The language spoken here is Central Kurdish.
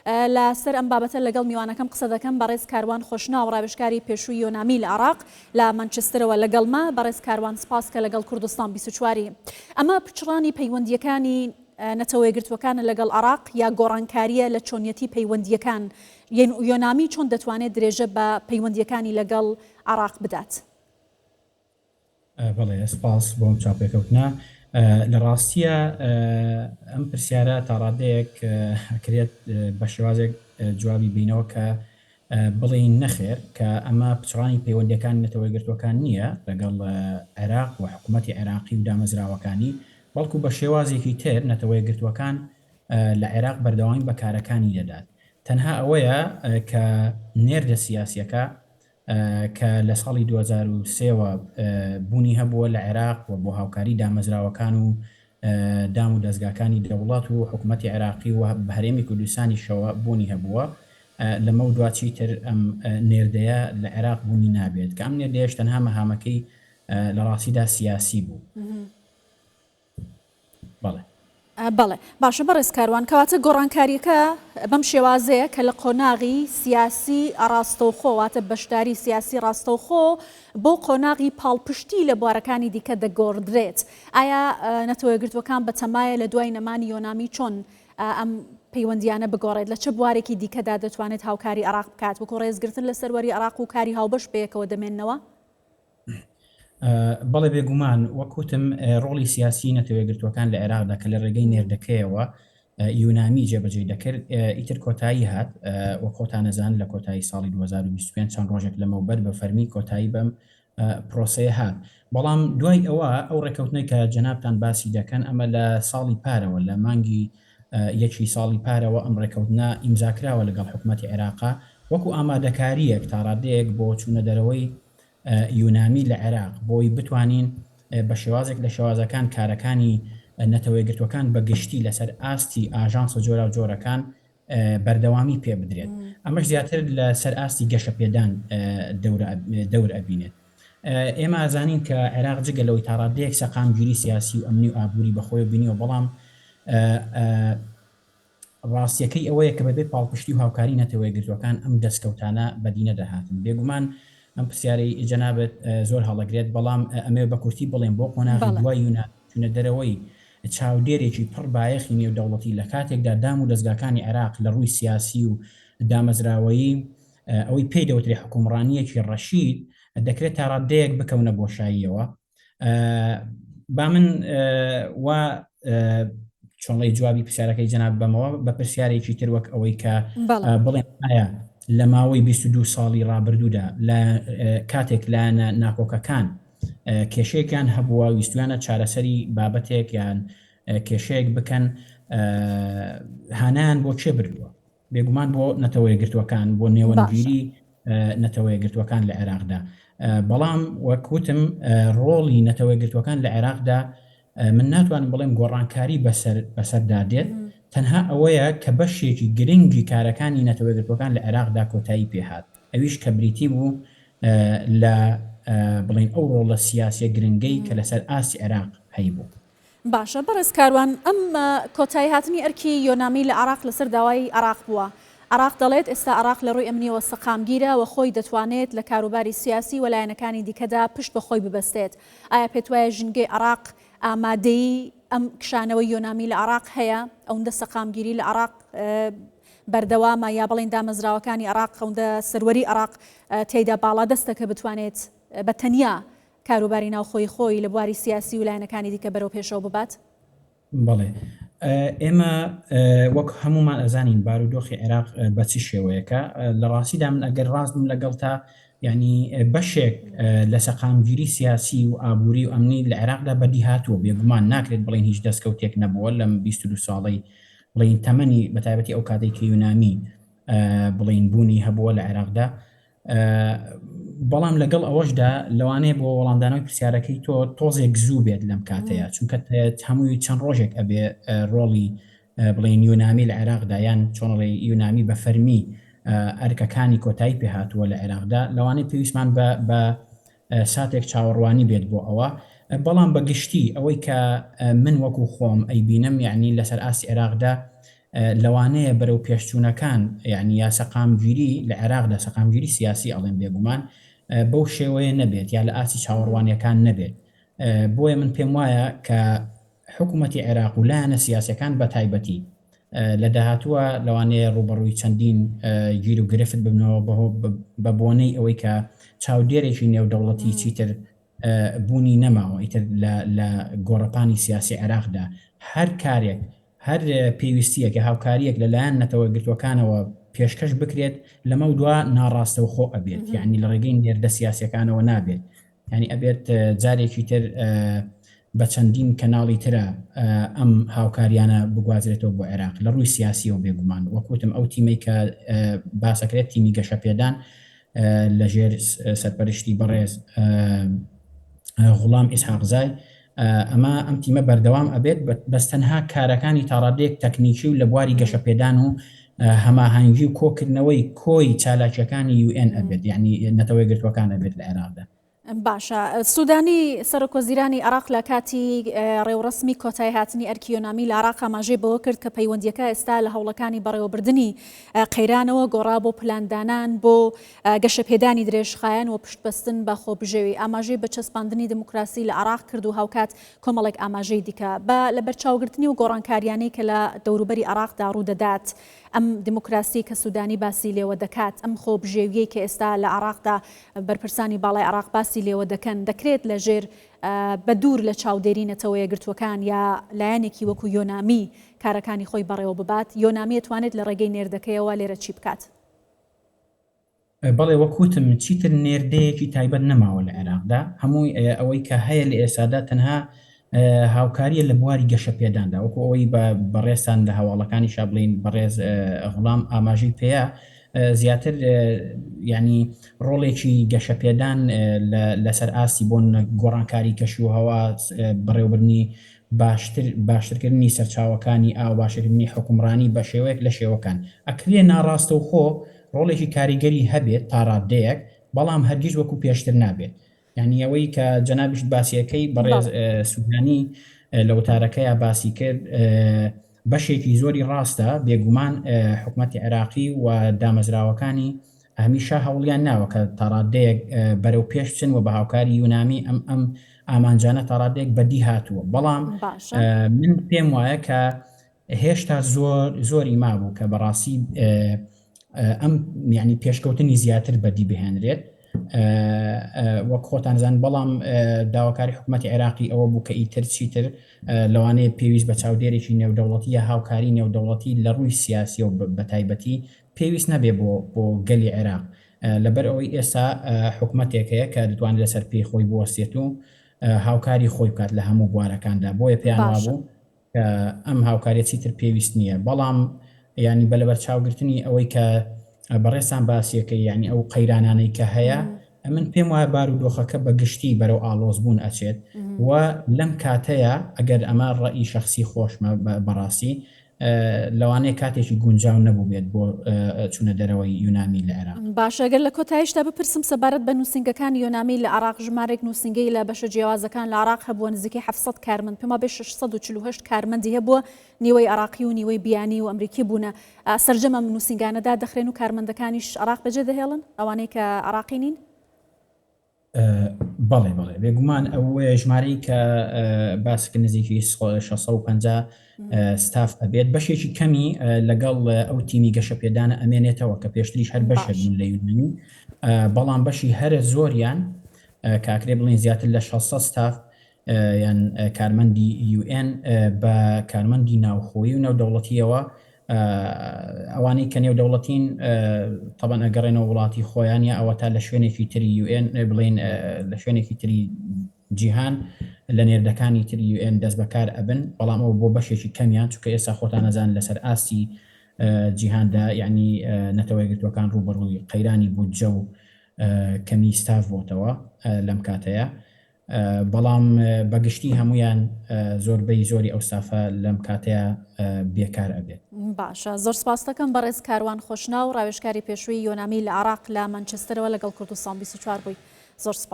لەسەر ئەم بابەتە لەگەڵ میوانەکەم قسە دەکەم بەڕێز کاروان خۆشناو ڕاوێژکاری پێشووی یۆنامی لە عێراق لە مانچسترەوە لەگەڵما. بەڕێز کاروان سپاس کە لەگەڵ کوردستان 24 ئەمە پچڕانی پەیوەندیەکانی نەتەوە یەکگرتووەکانە لەگەڵ عێراق یا گۆڕانکاریە لە چۆنیەتی پەیوەندیەکان یۆنامی چۆن دەتوانێت درێژە بە پەیوەندیەکانی لەگەڵ عێراق بدات؟ بەڵێ سپاس بۆم چاپێکەوتنا. لە ڕاستیە ئەم پرسیارە تا ڕادەیەک ئەکرێت بە شێوازێک جوابی بینەوە کە بڵێین نەخێر کە ئەمە پچڕانی پەیوەندیەکان نەتەوە یەکگرتووەکان نییە لەگەڵ عێراق و حکوومەتی عێراقی و دامەزراوەکانی، بەڵکو بە شێوازێکی تر نەتەوە یەکگرتووەکان لە عێراق بەردەوامی بەکارەکانی دەدات. تەنها ئەوەیە کە نێردە سیاسیەکە کە لە ساڵی 2023ەوە بوونی هەبووە لە عێراق و بۆ هاوکاری دامەزراوەکان و دام و دەستگاکانی دەوڵات و حکوومەتی عێراقی و هەرێمی کوردستانی شەوە بوونی هەبووە. لەمە دواتچی تر ئەم نێردەیە لە عێراق بوونی نابێت کە ئەم نێردەیەش تەنها مەهامەکەی لە ڕاستیدا سیاسی بوو. بەڵێ باشە بەڕێز کاروان، کەواتە گۆڕانکاریەکە بەم شێوازەیە کە لە قۆناغی سیاسی ڕاستەوخۆواتە بەشداری سیاسی ڕاستەوخۆ بۆ قۆناغی پاڵپشتی لە بوارەکانی دیکە دەگۆڕدرێت. ئایا نەتەوە یەکگرتووەکان بە تەمایە لە دوای نەمانی یۆنامی چۆن ئەم پەیوەندیانە بگۆڕێت؟ لە چه بوارێکی دیکەدا دەتوانێت هاوکاری عێراق بکات وەکو ڕێزگرتن لە سەروەری عێراق و کاری هاوبەش بەیەکەوە دەمێننەوە؟ بەڵێ بێگومان وەکوتم ڕۆڵی سیاسی نەتەوە یەکگرتووەکان لە عێراقدا کە لە ڕێگەی نێردەکەیەوە یۆنامی جێبەجێ دەکرد ئیتر کۆتایی هات وە خۆتانەزان لە کۆتایی ساڵی 2025 چەند ڕۆژێک لەمەوبەر بە فەرمی کۆتایی بەم پرۆسەیە هات. بەڵام دوای ئەوە ئەو ڕێکەوتنەی کە جەنابتان باسی دەکەن ئەمە لە ساڵی پارەوە لە مانگی یەکی ساڵی پارەوە ئەم ڕێکەوتنە ئیمزاکراوە لەگەڵ حکوومەتی عێراقا وەکو ئامادەکاریەک تا ڕادەیەک بۆ چوونە دەرەوەی یۆنامی لە عێراق بۆی بتوانین بە شێوازێک لە شێوازەکان کارەکانی نەتەوە یەکگرتووەکان بە گشتی لەسەر ئاستی ئاژانسە جۆرا و جۆرەکان بەردەوامی پێ بدرێت. ئەمەش زیاتر لە سەر ئاستی گەشە پێدان دەور ئەبینێت. ئێمە ئازانین کە عێراق جگە لەوەی تا ڕادەیەک سەقامگیری سیاسی و ئەمنی و ئابووری بەخۆی بینیەوە، بەڵام ڕاستیەکەی ئەوەیە کە بەبێ پاڵپشتی و هاوکاری نەتەوە یەکگرتووەکان ئەم دەستکەوتانە بەدینە دەهاتن. بێگومان ئەم پرسیارەی جەنابەت زۆر هەڵەگرێت، بەڵام ئەمێ بە کورتی بڵێن بۆ قۆناغی دوای چونە دەرەوەی چاودێرێکی پڕ بایەخی نێودەوڵەتی لە کاتێکدا دام و دەستگاکانی عێراق لە ڕووی سیاسی و دامەزراوەیی ئەوەی پێی دەوترێ حکومڕانیەکی ڕەشید دەکرێت تا ڕادەیەک بکەونە بۆشاییەوە. با من وا چۆنڵی جوابی پرسیارەکەی جەناب بەمەوە بە پرسیارێکی تر وەک ئەوەی کە بڵێن ئایا لە ماوەی 22 ساڵی ڕابردوودا لە کاتێک لایەنە ناکۆکەکان کێشەیەکیان هەبووە ویستویانە چارەسەری بابەتێک یان کێشەیەک بکەن، هانیان بۆ چێ بردووە؟ بێگومان بۆ نەتەوە یەکگرتووەکان، بۆ نێوەنگیری نەتەوە یەکگرتووەکان لە عێراقدا. بەڵام وەکوتم ڕۆڵی نەتەوە یەکگرتووەکان لە عێراقدا من ناتوانم بڵێم گۆڕانکاری بەسەردادێت، تەنها ئەوەیە کە بەشێکی گرنگی کارەکانی نەتەوە یەکگرتووەکان لە عێراقدا کۆتایی پێهات، ئەویش کە بریتی بوو لە بڵین ئەو ڕۆڵە سیاسیە گرنگەی کە لەسەر ئاسی عێراق هەیبوو. باشە بەڕێز کاروان، ئەم کۆتایی هاتنی ئەرکی یۆنامی لە عێراق لەسەر داوای عێراق بووە. عێراق دەڵێت ئێستا عێراق لە ڕووی ئەمنیەوە سەقامگیرە و خۆی دەتوانێت لە کاروباری سیاسی و لایەنەکانی دیکەدا پشت بەخۆی ببەستێت. ئایا پێت وایە ژنگەی عێراق ئامادەی ئەم کشانەوەی یۆنامی لە عێراق هەیە؟ ئەوەندە سەقامگیری لە عێراق بەردەوامە یا بڵێن دامەزراوەکانی عێراق ئەوەندە سەروەری عێراق تێیدا باڵا دەستەکە بتوانێت بە تەنیا کاروباری ناوخۆی خۆی لە بواری سیاسی و لایەنەکانی دیکە بەرەو پێشەوە ببات؟ بەڵێ ئێمە وەک هەمومان ئەزانین بارودۆخی عێراق بە چی شێوەیەکە. لە ڕاستیدا من ئەگەر ڕاستم لەگەڵ تا ینی بەشێک لە سەقامگیری سیاسی و ئابووری و ئەمنی لە عێراقدا بەدی هاتووە، بێگومان ناکرێت بڵێن هیچ دەستکەوتێک نەبووە لەم 22 ساڵەی بڵین تەمەنی بەتایبەتی ئەو کاتێک کە یۆنامی بڵین بوونی هەبووە لە عێراقدا. بەڵام لەگەڵ ئەوەشدا لەوانەیە بۆ وەڵامدانەوەی پرسیارەکەی تۆ تۆزێک زوو بێت لەم کاتەیە، چونکە هەمووی چەند ڕۆژێک ئەبێ ڕۆڵی بڵین یۆنامی لە عێراقدا یان چۆنڵی یۆنامی بە فەرمی ئەرکەکانی کۆتایی پێهاتووە لە عێراقدا، لەوانەیە پێویستمان بە ساتێک چاوەڕوانی بێت بۆ ئەوە. بەڵام بە گشتی ئەوەی کە من وەکو خۆم ئەیبینم یعنی لەسەر ئاسی عێراقدا لەوانەیە بەرەو پێشچوونەکان یعنی یا سەقامگیری لە عێراقدا سەقامگیری سیاسی ئەڵێن بێگومان بەو شێوەیە نەبێت یا لە ئاسی چاوەڕوانیەکان نەبێت. بۆیە من پێم وایە کە حکوومەتی عێراق و لایەنە سیاسەکان بە تایبەتی لە داهاتووە لەوانەیە ڕوبەڕووی چەندین گیر و گرفت ببنەوە بە بۆنەی ئەوەی کە چاودێرێکی نێودەوڵەتی چیتر بوونی نەماوە ئیتر لە گۆڕەپانی سیاسی عێراقدا هەر کارێک هەر پێویستیەکە هاوکاریەک لەلایەن نەتەوە گرتوەکانەوە پێشکەش بکرێت لەمە دووە ناڕاستە و خۆ ئەبێت یعنی لە ڕێگەی نێردە سیاسەکانەوە نابێت ینی ئەبێت جارێکی تر بە چەندین کەناڵی ترە ئەم هاوکاریانە بگوازرێتەوە بۆ عێراق لە ڕووی سیاسی و بێگومان وەکوتم ئەو تیمەی کە باسەکرێت تیمی گەشەپێدان لەژێر سەرپەرشتی بەڕێز غوڵام ئیسحاقزای ئەمە ئەم تیمە بەردەوام ئەبێت بەستەنها کارەکانی تاڕادێک تەکنیکی و لە بواری گەشەپێدان و هەماهەنگی و کۆکردنەوەی کۆی چالاکیەکانی UN ئەبێت یعنی نەتەوەی گرتوەکان ئەبێت لە عێراقدا. باشە سوودانی سەرۆکۆزیرانی عێراق لە کاتی ڕێوڕسمی کۆتای هاتنی ئەرکی یۆنامی لە عێراق ئاماژەی بەوە کرد کە پەیوەندیەکە ئێستا لە هەوڵەکانی بەڕێوەبردننی قەیرانەوە گۆڕا بۆ پلاندانان بۆ گەشەپێدانی درێژخایەن و پشتبەستن بە خۆبژێوی ئاماژەی بە چەسپاندنی دموکراسی لە عێراق کرد و هاوکات کۆمەڵێک ئاماژەی دیکە لە بەرچاوگرتنی و گۆڕانکاریانەی کە لە دەوروبەری عێراقدا ڕوودەدات ئەم دموکراسی کە سوودانی باسی لێوە دەکات ئەم خۆبژێویەی کە ئێستا لە عێراقدا بەرپرسانی باڵای عێراق باسی لێوە دەکەن دەکرێت لە ژێر بە دوور لە چاودێری نەتەوە یەکگرتووەکان یا لایەنێکی وەکو یۆنامی کارەکانی خۆی بەڕێوە ببات یۆنامی ئەتوانێت لە ڕێگەی نێردەکەیەوە لێرە چی بکات؟ بەڵێ وەکوتم چیتر نێردەیەکی تایبەت نەماوە لە عێراقدا هەمووی ئەوەی کە هەیە لە ئێسادا تەنها هاوکاریە لە بواری گەشەپێداندا وەکو ئەوەی بەڕێستان لە هەواڵەکانی شابڵین بەڕێز غوڵام ئاماژەی پێەیە زیاتر ینی ڕۆڵێکی گەشەپێدان لەسەر ئاسی بۆ گۆڕانکاری کەشوهەوا بەڕێوەبردنی باشترکردنی سەرچاوەکانی ئاو باشکردنی حکومڕانی بە شێوەیەک لە شێوەکان ئەکرێ ناڕاستە و خۆ ڕۆڵێکی کاریگەری هەبێت تا ڕادەیەک بەڵام هەرگیز وەکو پێشتر نابێت یعنی ئەوەی کە جەنابیش باسیەکەی بەڕێز سوودانی لە وتارەکەیە باسی کرد بەشێکی زۆری ڕاستە بێگومان حکوومەتی عێراقی و دامەزراوەکانی هەمیشە هەوڵیان ناوە کە تاڕادەیەک بەرەو پێش بچن و بە هاوکاری یۆنامی ئەم ئامانجانە تاڕادێک بەدی هاتووە بەڵام من پێم وایە کە هێشتا زۆری مابوو کە بەڕاستی ئەم یعنی پێشکەوتنی زیاتر بەدی بهێنرێت وەک خۆتانزان بەڵام داواکاری حکوومەتی عێراقی ئەوە بوو کە ئیتر چیتر لەوانەیە پێویست بە چاودێرێکی نێودەوڵەتی یا هاوکاری نێودەوڵەتی لە ڕووی سیاسی و بەتایبەتی پێویست نەبێ بۆ گەلی عێراق لەبەر ئەوەی ئێستا حکوومەتێکەیە کە دەتوانێت لەسەر پێی خۆی بوەستێت و هاوکاری خۆی بکات لە هەموو بوارەکاندا بۆیە پێیان وابوو کە ئەم هاوکاریە چیتر پێویست نییە بەڵام ینی بە لەبەر چاوگرتنی ئەوەی کە بەڕێستان باسیەکەی ینی ئەو قەیرانانەی کە هەیە من پێم وایە بارودۆخەکە بە گشتی بەرەو ئاڵۆزبوون ئەچێت و لەم کاتەیە ئەگەر ئەمە ڕەئی شەخسی خۆشمە بەڕاستی لەوانەیە کاتێکی گونجاو نەبوو بێت بۆ چوونە دەرەوەی یۆنامی لە عێراق. باش ئەگەر لە کۆتاییشتا بپرسم سەبارەت بە نووسنگەکانی یۆنامی لە عێراق ژمارێک نووسنگەی لە بەشە جیاوازەکان لە عێراق هەبووە نزیکەی 700 کارمەند پێما بێ 648 کارمەندی هەبووە نیوەی عێراقی و نیوەی بیانی و ئەمریکی بوونە سەرجەمە نووسنگانەدا دەخرێن و کارمەندەکانیش عێراق بەجێ دەهێڵن ئەوانەی کە عێراقی نین؟ بەڵێ بێگومان ئەو ژمارەی کە باسکە نزیکی 650 ستاف ئەبێت بەشێکی کەمی لەگەڵ ئەو تیمی گەشەپێدانە ئەمێنێتەوە کە پێشتریش هەر بەشە بوون لە یۆنامی بەڵام بەشی هەرە زۆریان کاکرێ بڵین زیاتر لە 600 ستاف یان کارمەندی UN بە کارمەندی ناوخۆیی و نێودەوڵەتیەوە ئەوانەی کە نێودەوڵەتین طبعاً ئەگەڕێنەوە وڵاتی خۆیان یا ئەوە تا لە شوێنێکی تری UN بڵین لە شوێنێکی تری جیهان لە نێردەکانی تری UN دەست بەکار ئەبن بەڵام ئەو بۆ بەشێکی کەمیان چونکە ئێستا خۆتان نەزان لەسەر ئاستی جیهاندا یعنی نەتەوەی گرتوەکان ڕوبەڕووی قەیرانی بودجە و کەمی ستاف بۆتەوە لەم کاتەیە بەڵام بەگشتی هەمویان زۆربەی زۆری ئەو ستافە لەم کاتەیە بێکار ئەبێت. باشە زۆر سپاس دەکەم بەڕێز کاروان خۆشناو ڕاوێژکاری پێشووی یۆنامی لە عێراق لە مانچستەرەوە لەگەڵ کورد و سام 24 بووی زۆر سپاس.